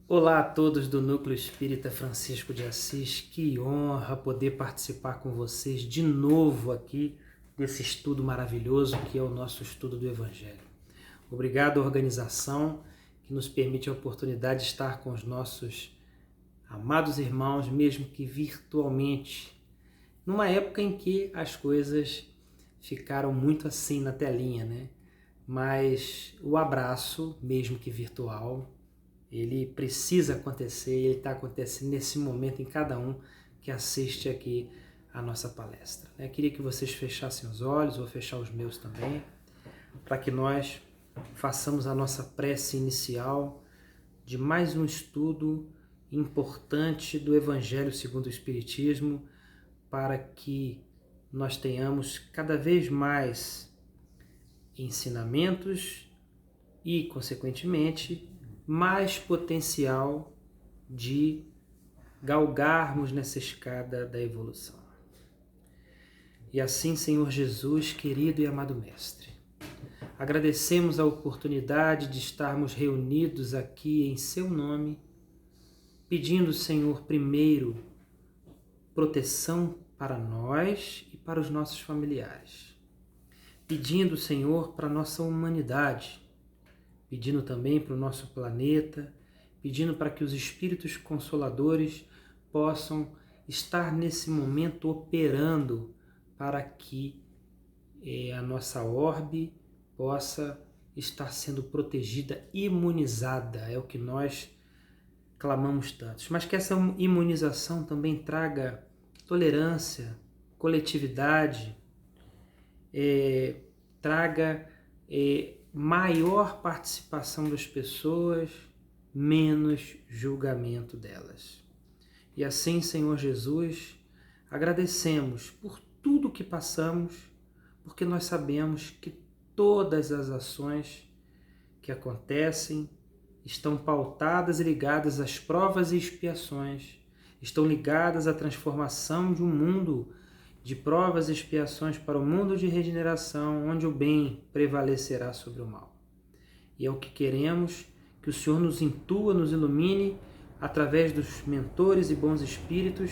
Olá a todos do Núcleo Espírita Francisco de Assis, que honra poder participar com vocês de novo aqui desse estudo maravilhoso que é o nosso estudo do Evangelho. Obrigado à organização que nos permite a oportunidade de estar com os nossos amados irmãos, mesmo que virtualmente, numa época em que as coisas ficaram muito assim na telinha, né? Mas o abraço, mesmo que virtual, ele precisa acontecer, ele está acontecendo nesse momento em cada um que assiste aqui a nossa palestra. Eu queria que vocês fechassem os olhos, vou fechar os meus também, para que nós façamos a nossa prece inicial de mais um estudo importante do Evangelho segundo o Espiritismo, para que nós tenhamos cada vez mais ensinamentos e, consequentemente, mais potencial de galgarmos nessa escada da evolução. E assim, Senhor Jesus, querido e amado Mestre, agradecemos a oportunidade de estarmos reunidos aqui em Seu nome, pedindo, Senhor, primeiro, proteção para nós e para os nossos familiares. Pedindo, Senhor, para a nossa humanidade, pedindo também para o nosso planeta, pedindo para que os espíritos consoladores possam estar nesse momento operando para que a nossa orbe possa estar sendo protegida, imunizada, é o que nós clamamos tantos. Mas que essa imunização também traga tolerância, coletividade, traga maior participação das pessoas, menos julgamento delas. E assim, Senhor Jesus, agradecemos por tudo que passamos, porque nós sabemos que todas as ações que acontecem estão pautadas e ligadas às provas e expiações, estão ligadas à transformação de um mundo de provas e expiações para o mundo de regeneração, onde o bem prevalecerá sobre o mal. E é o que queremos, que o Senhor nos intua, nos ilumine, através dos mentores e bons espíritos,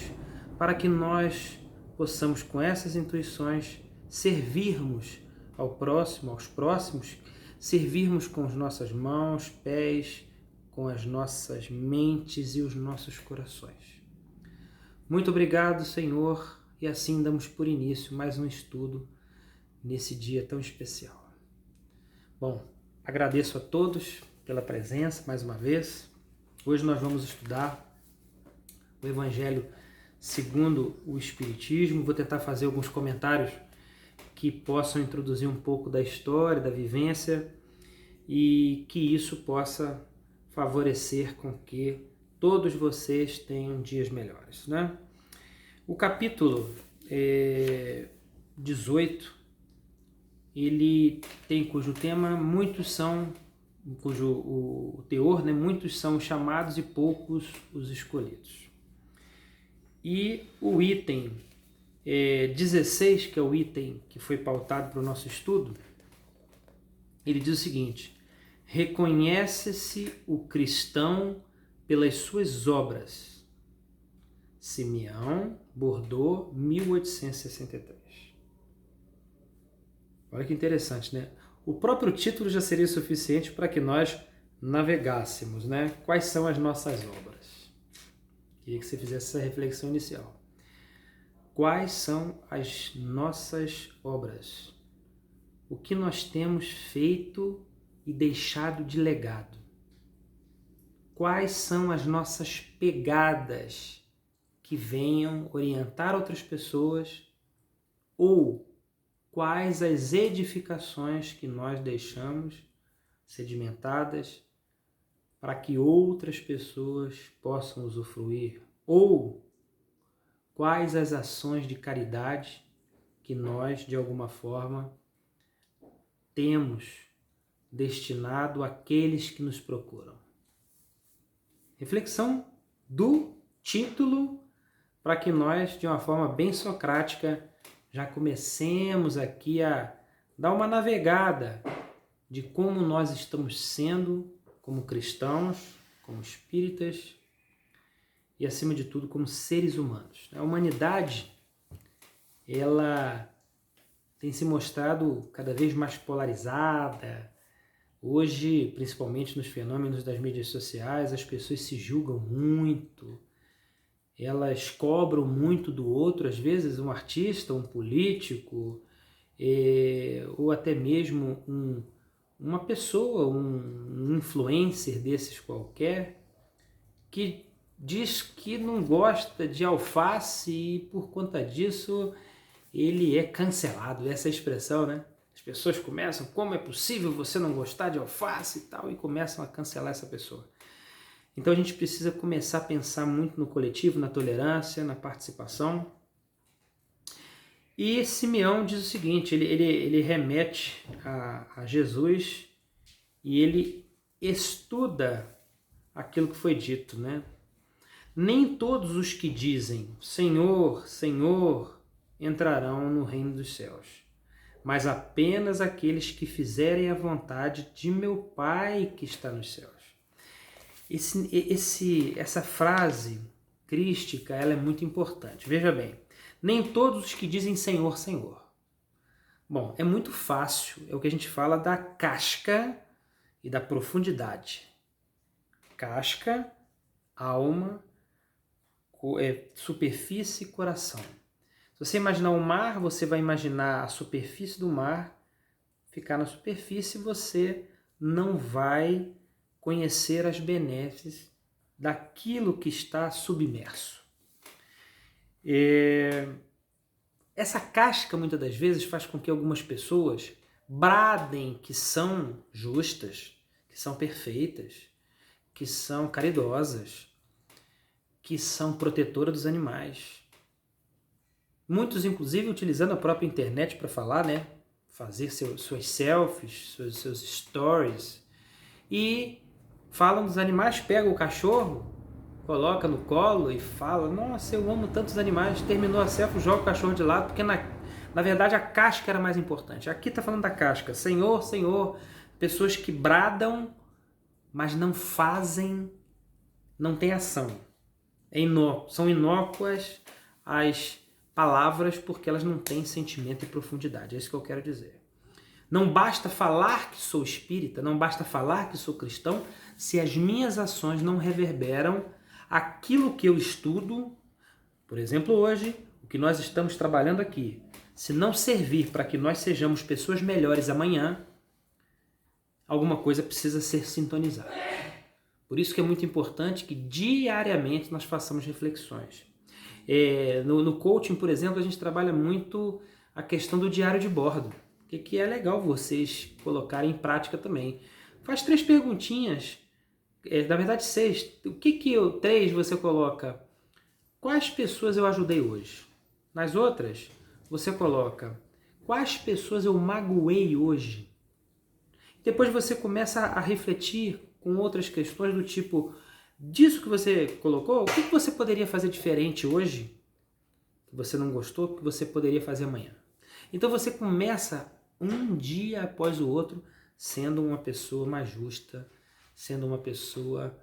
para que nós possamos, com essas intuições, servirmos ao próximo, aos próximos, servirmos com as nossas mãos, pés, com as nossas mentes e os nossos corações. Muito obrigado, Senhor, e assim damos por início mais um estudo nesse dia tão especial. Bom, agradeço a todos pela presença mais uma vez. Hoje nós vamos estudar o Evangelho segundo o Espiritismo. Vou tentar fazer alguns comentários que possam introduzir um pouco da história, da vivência, e que isso possa favorecer com que todos vocês tenham dias melhores, né? O capítulo 18, ele tem cujo tema muitos são, cujo o teor, né, muitos são os chamados e poucos os escolhidos. E o item 16, que é o item que foi pautado para o nosso estudo, ele diz o seguinte: reconhece-se o cristão pelas suas obras. Simeão, Bordeaux, 1863. Olha que interessante, né? O próprio título já seria suficiente para que nós navegássemos, né? Quais são as nossas obras? Queria que você fizesse essa reflexão inicial. Quais são as nossas obras? O que nós temos feito e deixado de legado? Quais são as nossas pegadas que venham orientar outras pessoas, ou quais as edificações que nós deixamos sedimentadas para que outras pessoas possam usufruir, ou quais as ações de caridade que nós, de alguma forma, temos destinado àqueles que nos procuram. Reflexão do título, para que nós, de uma forma bem socrática, já comecemos aqui a dar uma navegada de como nós estamos sendo como cristãos, como espíritas e, acima de tudo, como seres humanos. A humanidade, ela tem se mostrado cada vez mais polarizada. Hoje, principalmente nos fenômenos das mídias sociais, as pessoas se julgam muito, elas cobram muito do outro, às vezes um artista, um político, ou até mesmo uma pessoa, um influencer desses qualquer, que diz que não gosta de alface e por conta disso ele é cancelado. Essa é a expressão, né? As pessoas começam, como é possível você não gostar de alface e tal, e começam a cancelar essa pessoa. Então a gente precisa começar a pensar muito no coletivo, na tolerância, na participação. E Simeão diz o seguinte, ele remete a Jesus e ele estuda aquilo que foi dito, né? Nem todos os que dizem Senhor, Senhor entrarão no reino dos céus, mas apenas aqueles que fizerem a vontade de meu Pai que está nos céus. Essa frase crística, ela é muito importante. Veja bem, nem todos os que dizem Senhor, Senhor. Bom, é muito fácil, é o que a gente fala da casca e da profundidade. Casca, alma, superfície e coração. Se você imaginar o mar, você vai imaginar a superfície do mar, ficar na superfície, você não vai conhecer as benesses daquilo que está submerso. Essa casca, muitas das vezes, faz com que algumas pessoas bradem que são justas, que são perfeitas, que são caridosas, que são protetoras dos animais. Muitos, inclusive, utilizando a própria internet para falar, né? Fazer suas selfies, seus stories. E falam dos animais, pega o cachorro, coloca no colo e fala, nossa, eu amo tantos animais, terminou a selfie, joga o cachorro de lado, porque na verdade a casca era mais importante. Aqui está falando da casca, Senhor, Senhor, pessoas que bradam, mas não fazem, não têm ação. São inócuas as palavras porque elas não têm sentimento e profundidade, é isso que eu quero dizer. Não basta falar que sou espírita, não basta falar que sou cristão, se as minhas ações não reverberam aquilo que eu estudo. Por exemplo, hoje, o que nós estamos trabalhando aqui, se não servir para que nós sejamos pessoas melhores amanhã, alguma coisa precisa ser sintonizada. Por isso que é muito importante que diariamente nós façamos reflexões. No coaching, por exemplo, a gente trabalha muito a questão do diário de bordo, que é legal vocês colocarem em prática também. Faz 3 perguntinhas, na verdade 6. O 3 você coloca, quais pessoas eu ajudei hoje? Nas outras, você coloca, quais pessoas eu magoei hoje? Depois você começa a refletir com outras questões do tipo, disso que você colocou, o que você poderia fazer diferente hoje, que você não gostou, que você poderia fazer amanhã? Então você começa um dia após o outro sendo uma pessoa mais justa, sendo uma pessoa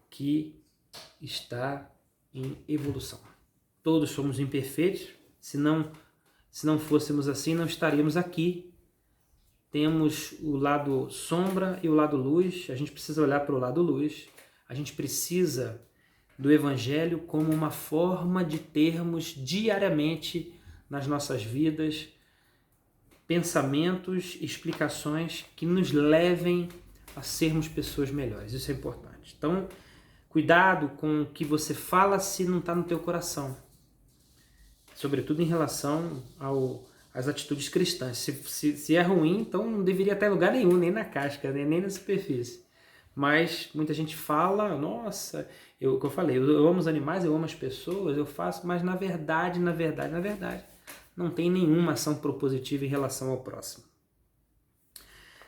que está em evolução. Todos somos imperfeitos, se não fôssemos assim, não estaríamos aqui. Temos o lado sombra e o lado luz, a gente precisa olhar para o lado luz, a gente precisa do Evangelho como uma forma de termos diariamente nas nossas vidas pensamentos, explicações que nos levem a sermos pessoas melhores. Isso é importante. Então, cuidado com o que você fala se não está no teu coração. Sobretudo em relação às atitudes cristãs. Se é ruim, então não deveria estar em lugar nenhum, nem na casca, nem na superfície. Mas muita gente fala, nossa, o que eu falei, eu amo os animais, eu amo as pessoas, eu faço, mas na verdade, não tem nenhuma ação propositiva em relação ao próximo.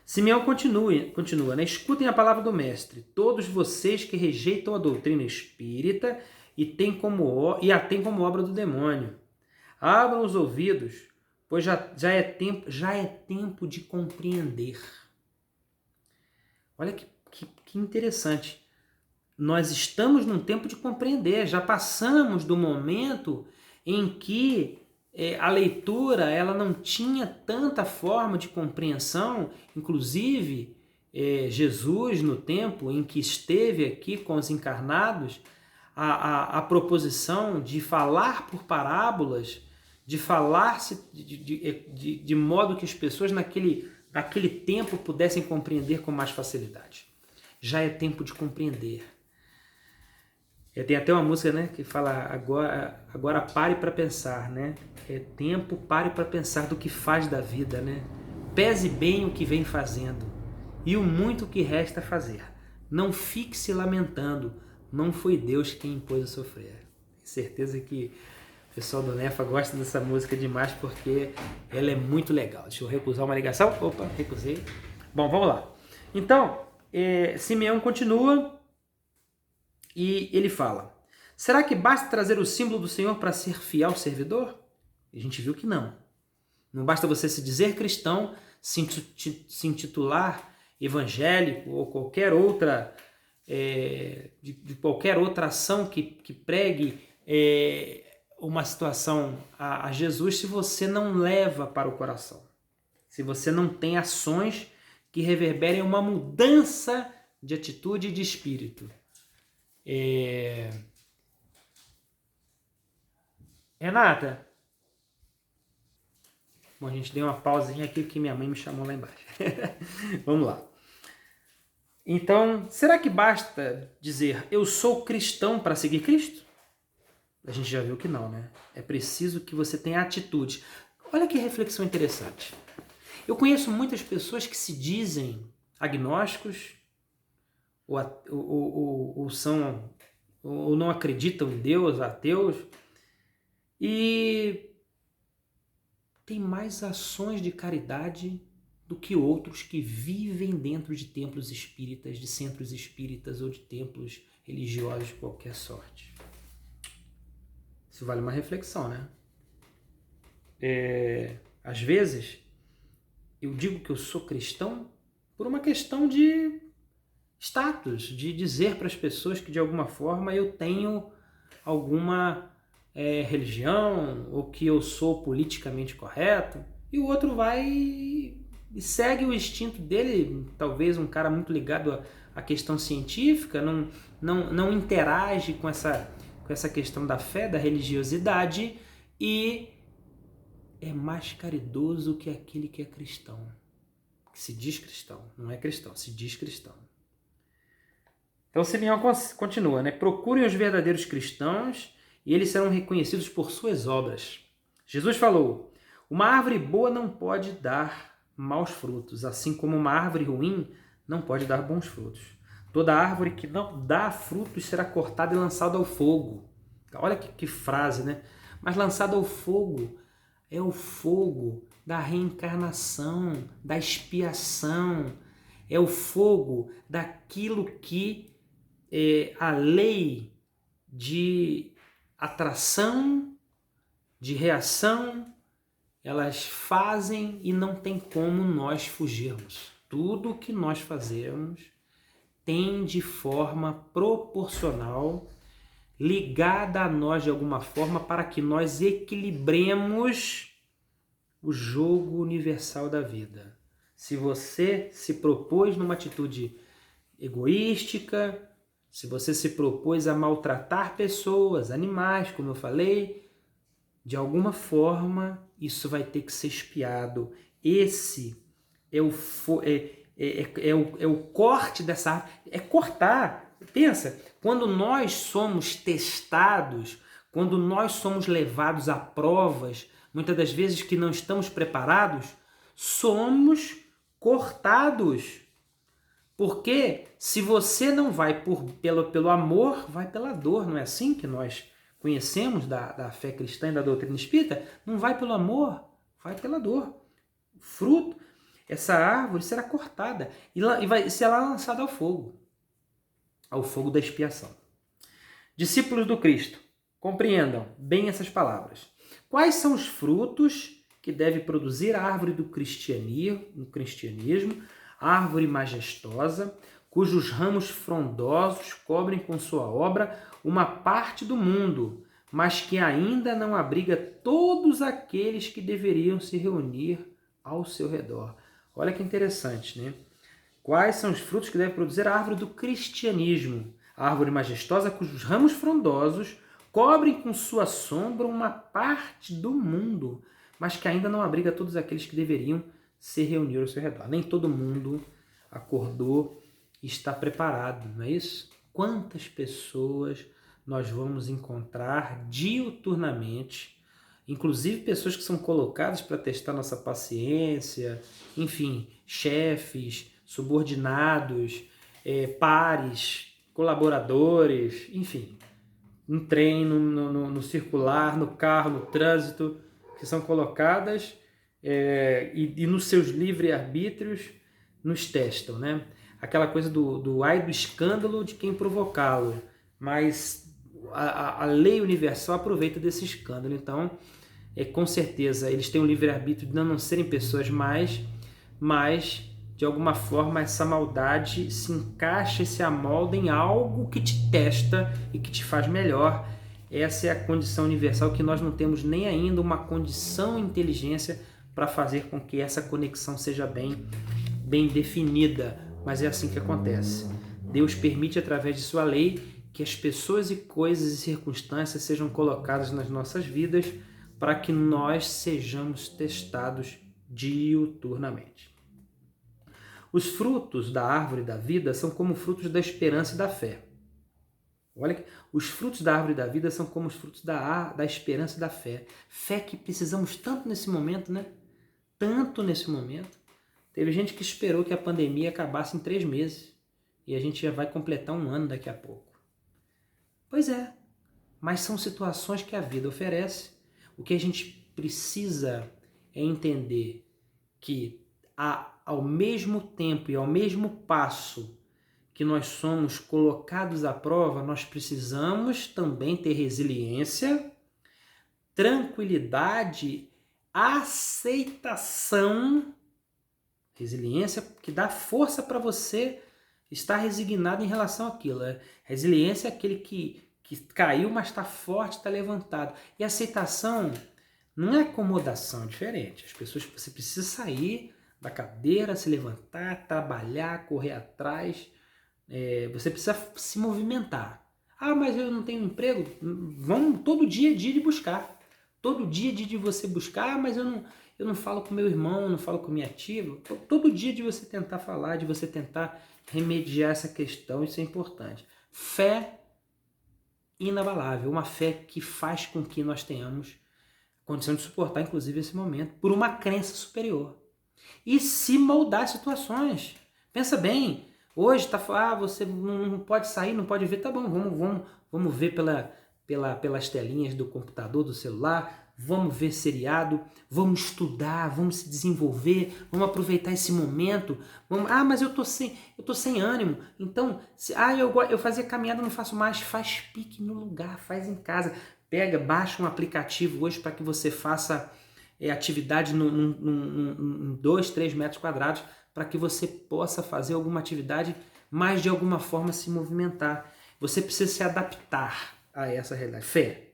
Simeão continua, né? Escutem a palavra do Mestre, todos vocês que rejeitam a doutrina espírita e a têm como obra do demônio. Abram os ouvidos, pois já é tempo de compreender. Olha que interessante. nós estamos num tempo de compreender, já passamos do momento em que a leitura ela não tinha tanta forma de compreensão, inclusive Jesus, no tempo em que esteve aqui com os encarnados, a proposição de falar por parábolas, de falar de modo que as pessoas naquele tempo pudessem compreender com mais facilidade. Já é tempo de compreender. Tem até uma música, né, que fala agora pare para pensar, né? É tempo, pare para pensar do que faz da vida, né? Pese bem o que vem fazendo e o muito que resta fazer. Não fique se lamentando, não foi Deus quem impôs a sofrer. Tenho certeza que o pessoal do NEFA gosta dessa música demais porque ela é muito legal. Deixa eu recusar uma ligação. Opa, recusei. Bom, vamos lá. Então, Simeão continua e ele fala: será que basta trazer o símbolo do Senhor para ser fiel servidor? E a gente viu que não. Não basta você se dizer cristão, se intitular evangélico ou qualquer outra de qualquer outra ação que pregue uma situação a Jesus, se você não leva para o coração, se você não tem ações que reverberem uma mudança de atitude e de espírito. Renata, bom, a gente deu uma pausinha aqui porque minha mãe me chamou lá embaixo. Vamos lá. Então, será que basta dizer eu sou cristão para seguir Cristo? A gente já viu que não, né? É preciso que você tenha atitude. Olha que reflexão interessante. Eu conheço muitas pessoas que se dizem agnósticos ou não acreditam em Deus, ateus, e tem mais ações de caridade do que outros que vivem dentro de templos espíritas, de centros espíritas ou de templos religiosos de qualquer sorte. Isso vale uma reflexão, né? Às vezes, eu digo que eu sou cristão por uma questão de status, de dizer para as pessoas que de alguma forma eu tenho alguma religião ou que eu sou politicamente correto, e o outro vai e segue o instinto dele, talvez um cara muito ligado à questão científica, não interage com essa questão da fé, da religiosidade, e é mais caridoso que aquele que é cristão, que se diz cristão, não é cristão, se diz cristão. Então Simeão continua, né? Procurem os verdadeiros cristãos e eles serão reconhecidos por suas obras. Jesus falou: uma árvore boa não pode dar maus frutos, assim como uma árvore ruim não pode dar bons frutos. Toda árvore que não dá frutos será cortada e lançada ao fogo. Olha que frase, né? Mas lançada ao fogo é o fogo da reencarnação, da expiação, é o fogo daquilo que a lei de atração, de reação, elas fazem e não tem como nós fugirmos. Tudo o que nós fazemos tem de forma proporcional, ligada a nós de alguma forma, para que nós equilibremos o jogo universal da vida. Se você se propôs numa atitude egoística, se você se propôs a maltratar pessoas, animais, como eu falei, de alguma forma isso vai ter que ser expiado. Esse é o corte dessa árvore. É cortar. Pensa, quando nós somos testados, quando nós somos levados a provas, muitas das vezes que não estamos preparados, somos cortados. Porque se você não vai pelo amor, vai pela dor. Não é assim que nós conhecemos da fé cristã e da doutrina espírita? Não vai pelo amor, vai pela dor. O fruto, essa árvore será cortada e será lançada ao fogo da expiação. Discípulos do Cristo, compreendam bem essas palavras. Quais são os frutos que deve produzir a árvore do cristianismo, árvore majestosa, cujos ramos frondosos cobrem com sua obra uma parte do mundo, mas que ainda não abriga todos aqueles que deveriam se reunir ao seu redor. Olha que interessante, né? Quais são os frutos que deve produzir a árvore do cristianismo? A árvore majestosa cujos ramos frondosos cobrem com sua sombra uma parte do mundo, mas que ainda não abriga todos aqueles que deveriam se reunir ao seu redor. Nem todo mundo acordou e está preparado, não é isso? Quantas pessoas nós vamos encontrar diuturnamente, inclusive pessoas que são colocadas para testar nossa paciência, enfim, chefes, subordinados, pares, colaboradores, enfim, no trem, no circular, no carro, no trânsito, que são colocadas e nos seus livre-arbítrios nos testam, né? Aquela coisa do ai do escândalo de quem provocá-lo, mas a lei universal aproveita desse escândalo. Então, com certeza, eles têm o livre-arbítrio de não serem pessoas mais, mas de alguma forma essa maldade se encaixa e se amolda em algo que te testa e que te faz melhor. Essa é a condição universal que nós não temos nem ainda uma condição e inteligência para fazer com que essa conexão seja bem definida, mas é assim que acontece. Deus permite, através de sua lei, que as pessoas e coisas e circunstâncias sejam colocadas nas nossas vidas para que nós sejamos testados diuturnamente. Os frutos da árvore da vida são como frutos da esperança e da fé. Olha que os frutos da árvore da vida são como os frutos da esperança e da fé. Fé que precisamos tanto nesse momento, né? Tanto nesse momento. Teve gente que esperou que a pandemia acabasse em 3 meses. E a gente já vai completar 1 ano daqui a pouco. Pois é, mas são situações que a vida oferece. O que a gente precisa é entender que ao mesmo tempo e ao mesmo passo que nós somos colocados à prova, nós precisamos também ter resiliência, tranquilidade, aceitação, resiliência que dá força para você estar resignado em relação àquilo. Resiliência é aquele que caiu, mas está forte, está levantado. E aceitação não é acomodação, é diferente. As pessoas, você precisa sair da cadeira, se levantar, trabalhar, correr atrás. Você precisa se movimentar. Ah, mas eu não tenho emprego? Vamos, todo dia é dia de buscar. Todo dia é dia de você buscar, mas eu não falo com meu irmão, não falo com minha tia. Todo dia de você tentar falar, de você tentar remediar essa questão, isso é importante. Fé inabalável, uma fé que faz com que nós tenhamos condição de suportar, inclusive, esse momento, por uma crença superior. E se moldar situações. Pensa bem, hoje você não pode sair, não pode ver, tá bom, vamos ver pelas telinhas do computador, do celular, vamos ver seriado, vamos estudar, vamos se desenvolver, vamos aproveitar esse momento. Mas eu tô sem ânimo. Então, eu fazia caminhada, não faço mais. Faz pique no lugar, faz em casa. Baixa um aplicativo hoje para que você faça atividade em 2, 3 metros quadrados, para que você possa fazer alguma atividade, mas de alguma forma se movimentar. Você precisa se adaptar a essa realidade. Fé.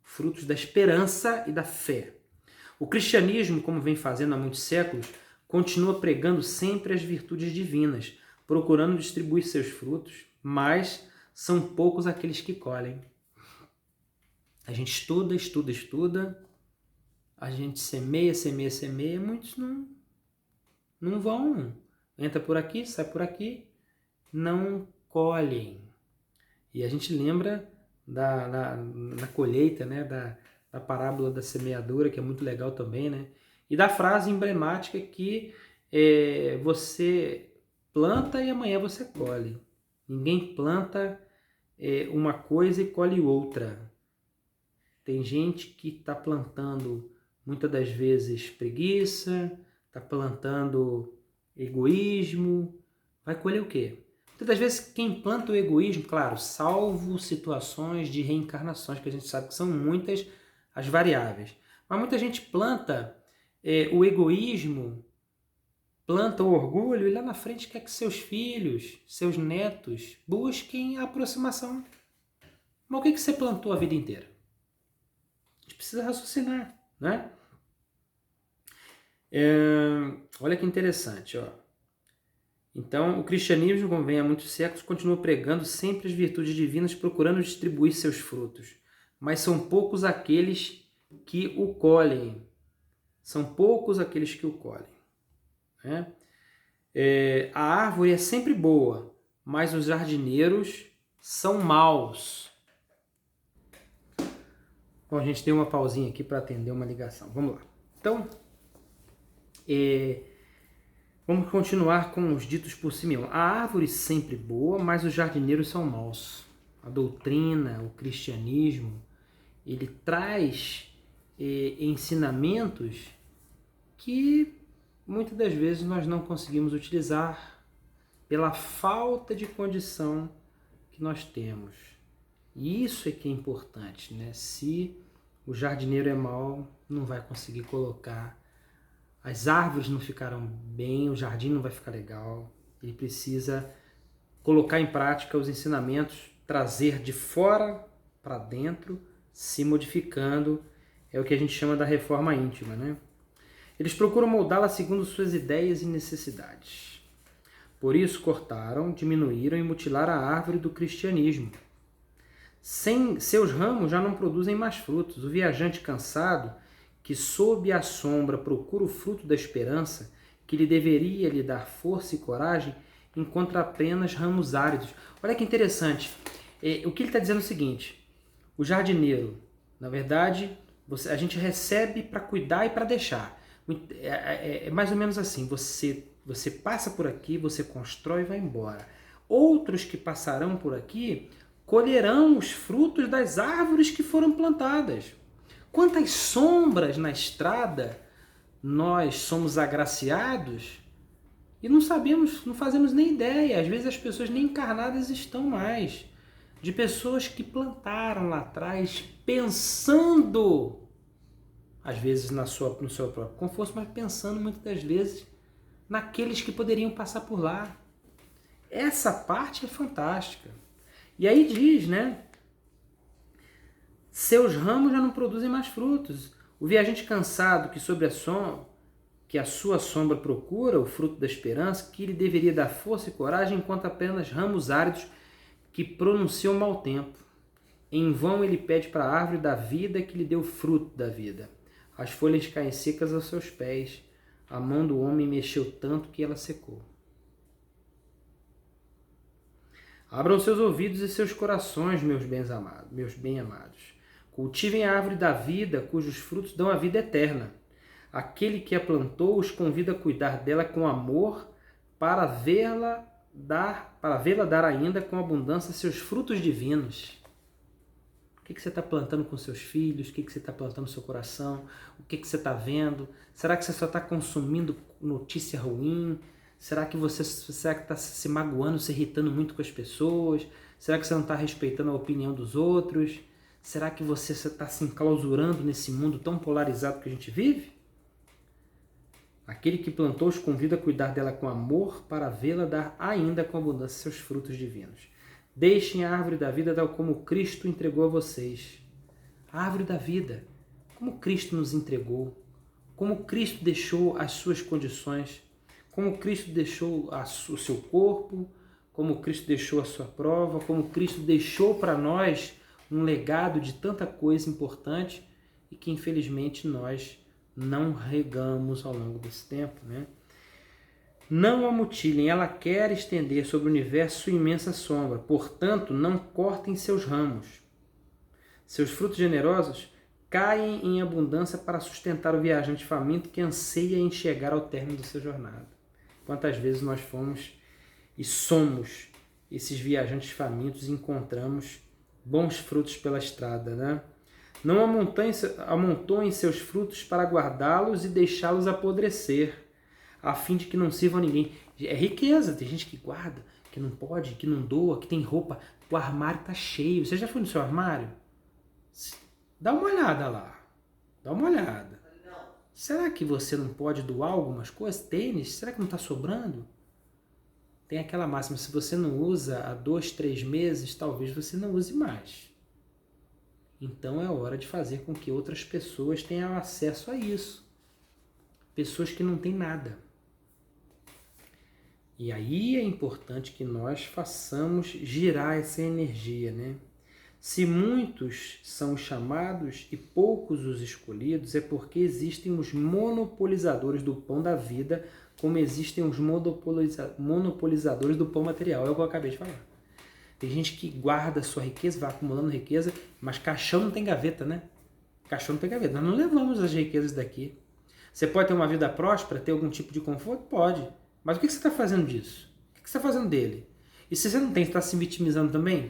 Frutos da esperança e da fé. O cristianismo, como vem fazendo há muitos séculos, continua pregando sempre as virtudes divinas, procurando distribuir seus frutos, mas são poucos aqueles que colhem. A gente estuda, a gente semeia, muitos não vão. Entra por aqui, sai por aqui, não colhem. E a gente lembra na colheita, né, da parábola da semeadura, que é muito legal também, né? E da frase emblemática que você planta e amanhã você colhe. Ninguém planta uma coisa e colhe outra. Tem gente que está plantando, muitas das vezes, preguiça, está plantando egoísmo. Vai colher o quê? Muitas das vezes, quem planta o egoísmo, claro, salvo situações de reencarnações, que a gente sabe que são muitas as variáveis. Mas muita gente planta o egoísmo, planta o orgulho e lá na frente quer que seus filhos, seus netos, busquem a aproximação. Mas o que você plantou a vida inteira? A gente precisa raciocinar, né? Olha que interessante, ó. Então, o cristianismo, como vem há muitos séculos, continua pregando sempre as virtudes divinas, procurando distribuir seus frutos. Mas são poucos aqueles que o colhem. São poucos aqueles que o colhem, né? A árvore é sempre boa, mas os jardineiros são maus. Bom, a gente tem uma pausinha aqui para atender uma ligação. Vamos lá. Então, vamos continuar com os ditos por si mesmo. A árvore sempre boa, mas os jardineiros são maus. A doutrina, o cristianismo, ele traz ensinamentos que muitas das vezes nós não conseguimos utilizar pela falta de condição que nós temos. E isso é que é importante, né? Se o jardineiro é mau, não vai conseguir colocar, as árvores não ficarão bem, o jardim não vai ficar legal. Ele precisa colocar em prática os ensinamentos, trazer de fora para dentro, se modificando. É o que a gente chama da reforma íntima, né? Eles procuram moldá-la segundo suas ideias e necessidades. Por isso cortaram, diminuíram e mutilaram a árvore do cristianismo. Seus ramos já não produzem mais frutos. O viajante cansado, que sob a sombra procura o fruto da esperança, que lhe deveria lhe dar força e coragem, encontra apenas ramos áridos. Olha que interessante. O que ele está dizendo é o seguinte: o jardineiro, na verdade, a gente recebe para cuidar e para deixar. É mais ou menos assim, você passa por aqui, você constrói e vai embora. Outros que passarão por aqui colherão os frutos das árvores que foram plantadas. Quantas sombras na estrada nós somos agraciados e não sabemos, não fazemos nem ideia. Às vezes as pessoas nem encarnadas estão mais. De pessoas que plantaram lá atrás pensando, às vezes no seu próprio conforto, mas pensando muitas das vezes naqueles que poderiam passar por lá. Essa parte é fantástica. E aí diz, né? Seus ramos já não produzem mais frutos. O viajante cansado que a sua sombra procura, o fruto da esperança, que lhe deveria dar força e coragem, enquanto apenas ramos áridos que pronunciam mau tempo. Em vão ele pede para a árvore da vida que lhe dê o fruto da vida. As folhas caem secas aos seus pés. A mão do homem mexeu tanto que ela secou. Abram seus ouvidos e seus corações, meus bem-amados. Cultivem a árvore da vida, cujos frutos dão a vida eterna. Aquele que a plantou os convida a cuidar dela com amor, para vê-la dar ainda com abundância seus frutos divinos. O que você está plantando com seus filhos? O que você está plantando no seu coração? O que você está vendo? Será que você só está consumindo notícia ruim? Será que você está se magoando, se irritando muito com as pessoas? Será que você não está respeitando a opinião dos outros? Será que você está se enclausurando nesse mundo tão polarizado que a gente vive? Aquele que plantou os convida a cuidar dela com amor, para vê-la dar ainda com abundância seus frutos divinos. Deixem a árvore da vida tal como Cristo entregou a vocês. A árvore da vida, como Cristo nos entregou, como Cristo deixou as suas condições, como Cristo deixou o seu corpo, como Cristo deixou a sua prova, como Cristo deixou para nós um legado de tanta coisa importante e que infelizmente nós não regamos ao longo desse tempo, né? Não a mutilem, ela quer estender sobre o universo sua imensa sombra, portanto não cortem seus ramos. Seus frutos generosos caem em abundância para sustentar o viajante faminto que anseia em chegar ao término da sua jornada. Quantas vezes nós fomos e somos esses viajantes famintos e encontramos bons frutos pela estrada, né? Não amontoem seus frutos para guardá-los e deixá-los apodrecer, a fim de que não sirvam a ninguém. É riqueza, tem gente que guarda, que não pode, que não doa, que tem roupa. O armário está cheio. Você já foi no seu armário? Dá uma olhada lá. Dá uma olhada. Será que você não pode doar algumas coisas? Tênis? Será que não está sobrando? Tem aquela máxima, se você não usa há 2, 3 meses, talvez você não use mais. Então é hora de fazer com que outras pessoas tenham acesso a isso. Pessoas que não têm nada. E aí é importante que nós façamos girar essa energia, né? Se muitos são os chamados e poucos os escolhidos, é porque existem os monopolizadores do pão da vida, como existem os monopolizadores do pão material. É o que eu acabei de falar. Tem gente que guarda a sua riqueza, vai acumulando riqueza, mas caixão não tem gaveta, né? Caixão não tem gaveta. Nós não levamos as riquezas daqui. Você pode ter uma vida próspera, ter algum tipo de conforto? Pode. Mas o que você está fazendo disso? O que você está fazendo dele? E se você não tem, você está se vitimizando também?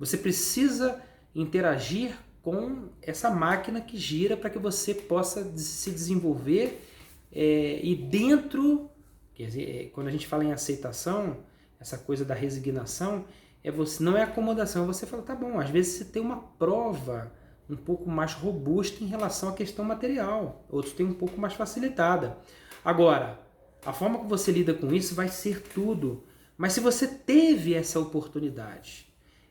Você precisa interagir com essa máquina que gira para que você possa se desenvolver e dentro, quer dizer, quando a gente fala em aceitação, essa coisa da resignação, não é acomodação, você fala, tá bom, às vezes você tem uma prova um pouco mais robusta em relação à questão material, outros têm um pouco mais facilitada. Agora, a forma que você lida com isso vai ser tudo, mas se você teve essa oportunidade,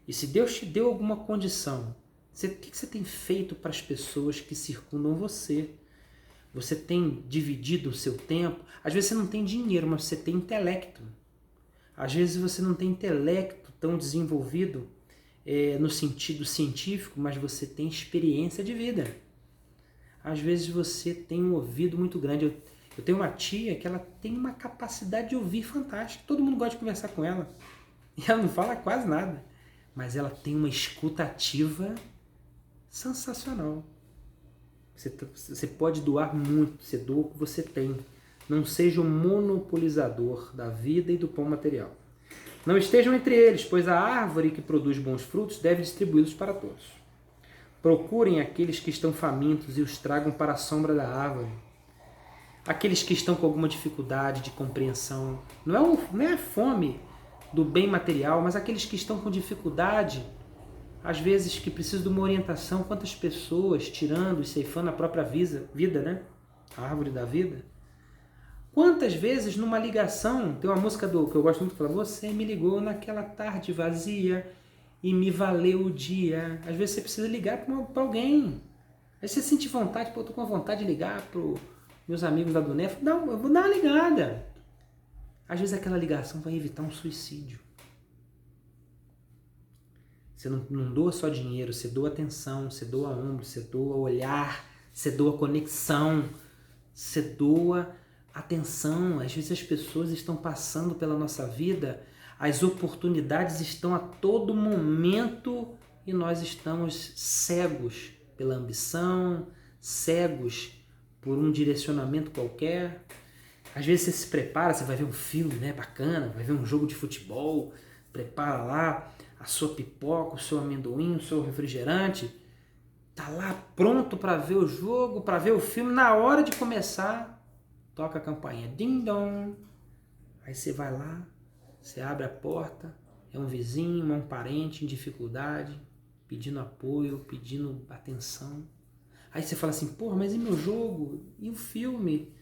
e se Deus te deu alguma condição, o que você tem feito para as pessoas que circundam você? Você tem dividido o seu tempo? Às vezes você não tem dinheiro, mas você tem intelecto. Às vezes você não tem intelecto tão desenvolvido no sentido científico, mas você tem experiência de vida. Às vezes você tem um ouvido muito grande. Eu tenho uma tia que ela tem uma capacidade de ouvir fantástica. Todo mundo gosta de conversar com ela. E ela não fala quase nada. Mas ela tem uma escuta ativa sensacional. Você pode doar muito, você doa o que você tem. Não seja um monopolizador da vida e do pão material. Não estejam entre eles, pois a árvore que produz bons frutos deve distribuí-los para todos. Procurem aqueles que estão famintos e os tragam para a sombra da árvore. Aqueles que estão com alguma dificuldade de compreensão. Não é a fome do bem material, mas aqueles que estão com dificuldade, às vezes que precisam de uma orientação. Quantas pessoas tirando e ceifando a própria vida, né? A árvore da vida. Quantas vezes numa ligação, tem uma música que eu gosto muito, que fala, você me ligou naquela tarde vazia e me valeu o dia. Às vezes você precisa ligar para alguém. Aí você sente vontade, eu tô com vontade de ligar para meus amigos da Dunef, eu vou dar uma ligada. Às vezes aquela ligação vai evitar um suicídio. Você não doa só dinheiro, você doa atenção, você doa ombro, você doa olhar, você doa conexão, você doa atenção. Às vezes as pessoas estão passando pela nossa vida, as oportunidades estão a todo momento e nós estamos cegos pela ambição, cegos por um direcionamento qualquer. Às vezes você se prepara, você vai ver um filme, né, bacana, vai ver um jogo de futebol, prepara lá a sua pipoca, o seu amendoim, o seu refrigerante, tá lá pronto para ver o jogo, para ver o filme. Na hora de começar, toca a campainha, ding dong. Aí você vai lá, você abre a porta, é um vizinho, é um parente em dificuldade, pedindo apoio, pedindo atenção. Aí você fala assim, porra, mas e meu jogo? E o filme?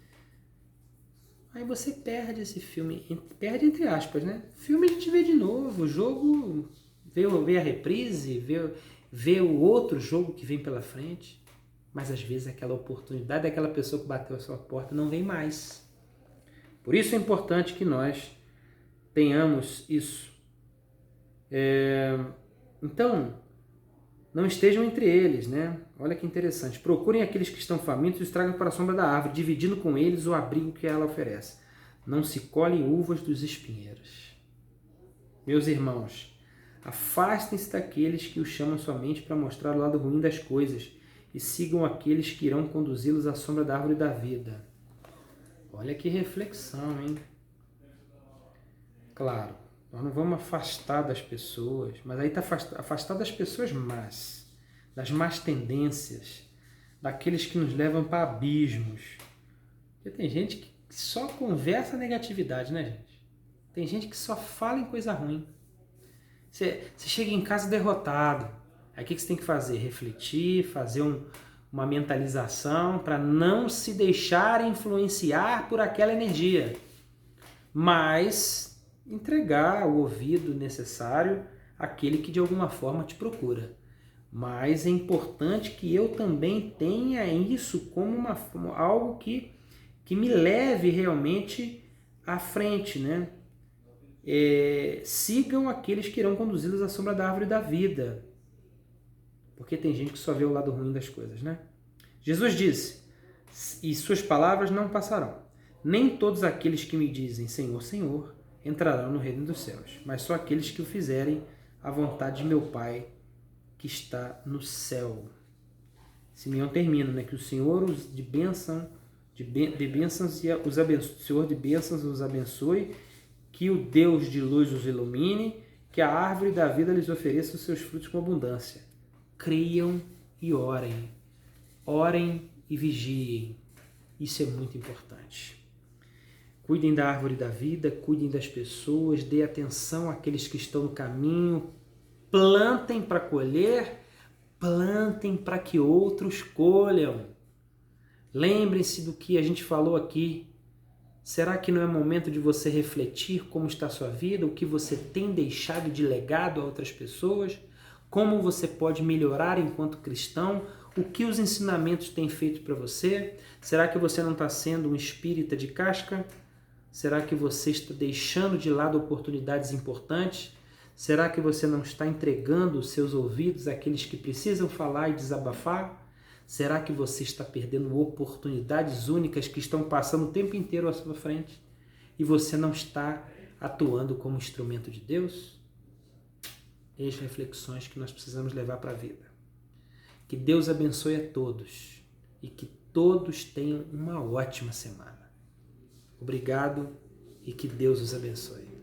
Aí você perde esse filme, perde entre aspas, né? Filme a gente vê de novo, o jogo vê a reprise, vê o outro jogo que vem pela frente, mas às vezes aquela oportunidade daquela pessoa que bateu a sua porta não vem mais. Por isso é importante que nós tenhamos isso. Então, não estejam entre eles, né? Olha que interessante. Procurem aqueles que estão famintos e os tragam para a sombra da árvore, dividindo com eles o abrigo que ela oferece. Não se colhem uvas dos espinheiros. Meus irmãos, afastem-se daqueles que os chamam somente para mostrar o lado ruim das coisas e sigam aqueles que irão conduzi-los à sombra da árvore da vida. Olha que reflexão, hein? Claro, nós não vamos afastar das pessoas, mas aí está afastar das pessoas más, das más tendências, daqueles que nos levam para abismos. Porque tem gente que só conversa negatividade, né, gente? Tem gente que só fala em coisa ruim. Você chega em casa derrotado. Aí o que você tem que fazer? Refletir, fazer um uma mentalização para não se deixar influenciar por aquela energia, mas entregar o ouvido necessário àquele que de alguma forma te procura. Mas é importante que eu também tenha isso como algo que me leve realmente à frente, né? Sigam aqueles que irão conduzi-los à sombra da árvore da vida. Porque tem gente que só vê o lado ruim das coisas, né? Jesus disse, e suas palavras não passarão. Nem todos aqueles que me dizem Senhor, Senhor, entrarão no reino dos céus, mas só aqueles que o fizerem à vontade de meu Pai que está no céu. Simeão termina, né? Que o Senhor os de bênçãos os abençoe, o Senhor de bênçãos os abençoe, que o Deus de luz os ilumine, que a árvore da vida lhes ofereça os seus frutos com abundância. Creiam e orem. Orem e vigiem. Isso é muito importante. Cuidem da árvore da vida, cuidem das pessoas, dê atenção àqueles que estão no caminho, plantem para colher, plantem para que outros colham. Lembrem-se do que a gente falou aqui. Será que não é momento de você refletir como está a sua vida, o que você tem deixado de legado a outras pessoas? Como você pode melhorar enquanto cristão? O que os ensinamentos têm feito para você? Será que você não está sendo um espírita de casca? Será que você está deixando de lado oportunidades importantes? Será que você não está entregando os seus ouvidos àqueles que precisam falar e desabafar? Será que você está perdendo oportunidades únicas que estão passando o tempo inteiro à sua frente e você não está atuando como instrumento de Deus? Eis reflexões que nós precisamos levar para a vida. Que Deus abençoe a todos e que todos tenham uma ótima semana. Obrigado e que Deus os abençoe.